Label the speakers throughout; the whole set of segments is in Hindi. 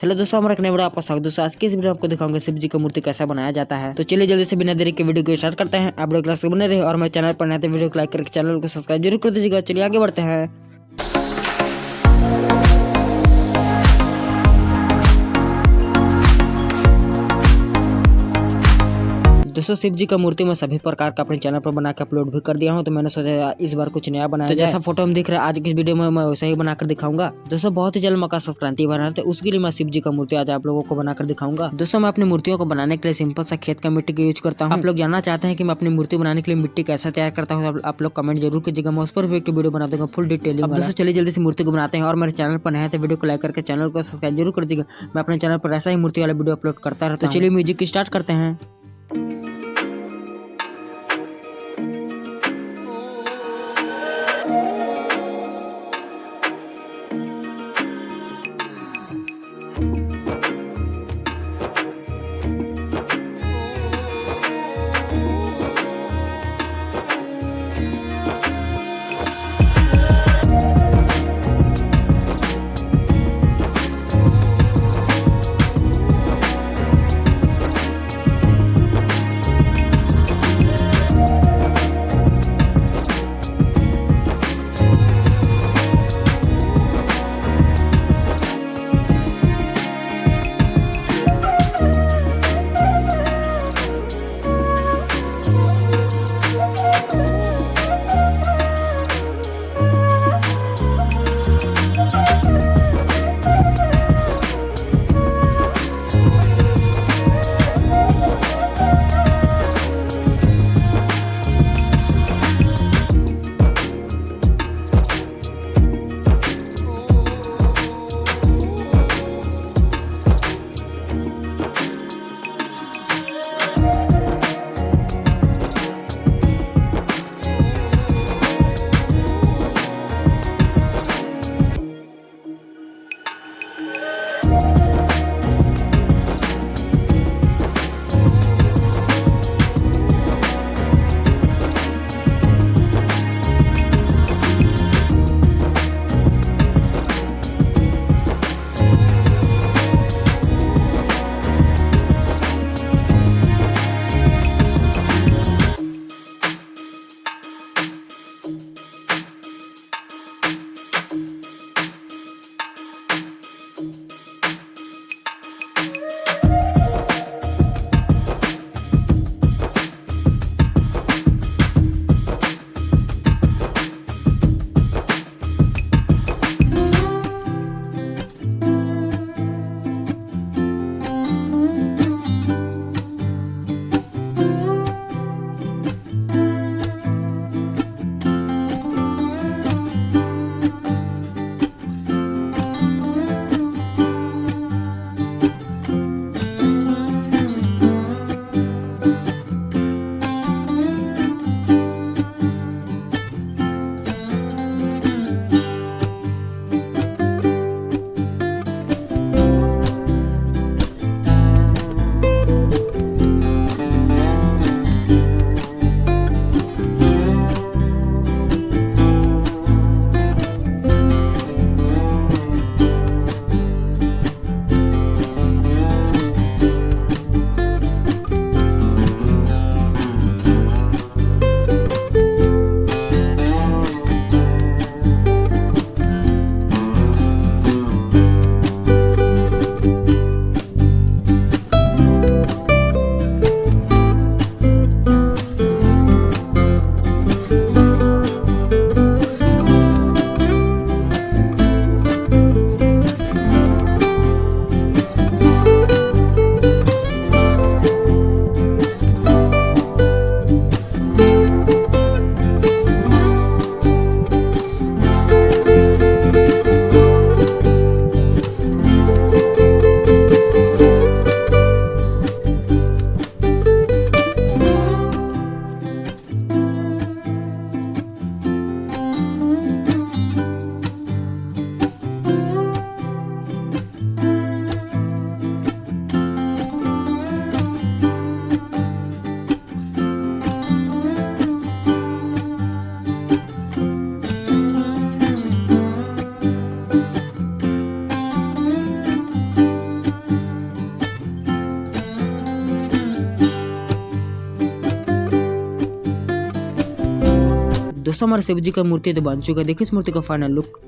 Speaker 1: हेलो दोस्तों, हमारे नए वीडियो आपका स्वागत। दोस्तों आज की इस वीडियो में आपको दिखाऊंगा शिव जी का मूर्ति कैसा बनाया जाता है। तो चलिए जल्दी से बिना देरी के वीडियो को स्टार्ट करते हैं। आप लोग क्लास बने रहे और मेरे चैनल पर नए तो वीडियो को लाइक करके चैनल को सब्सक्राइब जरूर कर दीजिएगा। चलिए आगे बढ़ते हैं। दोस्तों शिव जी का मूर्ति मैं सभी प्रकार का अपने चैनल पर बना के अपलोड भी कर दिया हूं, तो मैंने सोचा इस बार कुछ नया बनाया जाए। जैसा फोटो में दिख रहा है आज की इस वीडियो में मैं वैसा ही बनाकर दिखाऊंगा। दोस्तों बहुत ही जल्द मकर संक्रांति बना है, तो उसके लिए मैं शिव जी का मूर्ति आज आप लोगों को बनाकर दिखाऊंगा। दोस्तों मैं अपनी मूर्तियों को बनाने के लिए सिंपल सा खेत का मिट्टी का यूज करता हूँ। आप लोग जानना चाहते हैं कि मैं अपनी मूर्ति बनाने के लिए मिट्टी कैसा तैयार करता हूँ, आप लोग कमेंट जरूर कीजिएगा। मैं उस पर भी एक वीडियो बना दूंगा फुल डिटेलिंग। अब दोस्तों चलिए जल्दी से मूर्ति को बनाते हैं, और मेरे चैनल पर नया है तो वीडियो को लाइक करके चैनल को सब्सक्राइब जरूर कर दीजिएगा। मैं अपने चैनल पर ऐसा ही मूर्ति वाला वीडियो अपलोड करता रहता हूं। तो चलिए म्यूजिक स्टार्ट करते हैं। दोस्तों हमारे शिव जी का मूर्ति तो बन चुका है, देखिए इस मूर्ति का फाइनल लुक।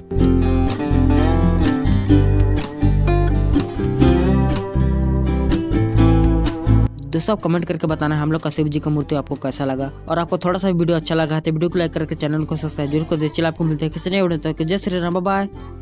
Speaker 1: दोस्तों आप कमेंट करके बताना हम लोग का शिव जी का मूर्ति आपको कैसा लगा, और आपको थोड़ा सा वीडियो अच्छा लगा है तो वीडियो को लाइक करके चैनल को सब्सक्राइब जरूर कर दीजिए। चलिए आपको मिलते हैं किसी नए वीडियो तक। जय श्री राम, बाय बाय।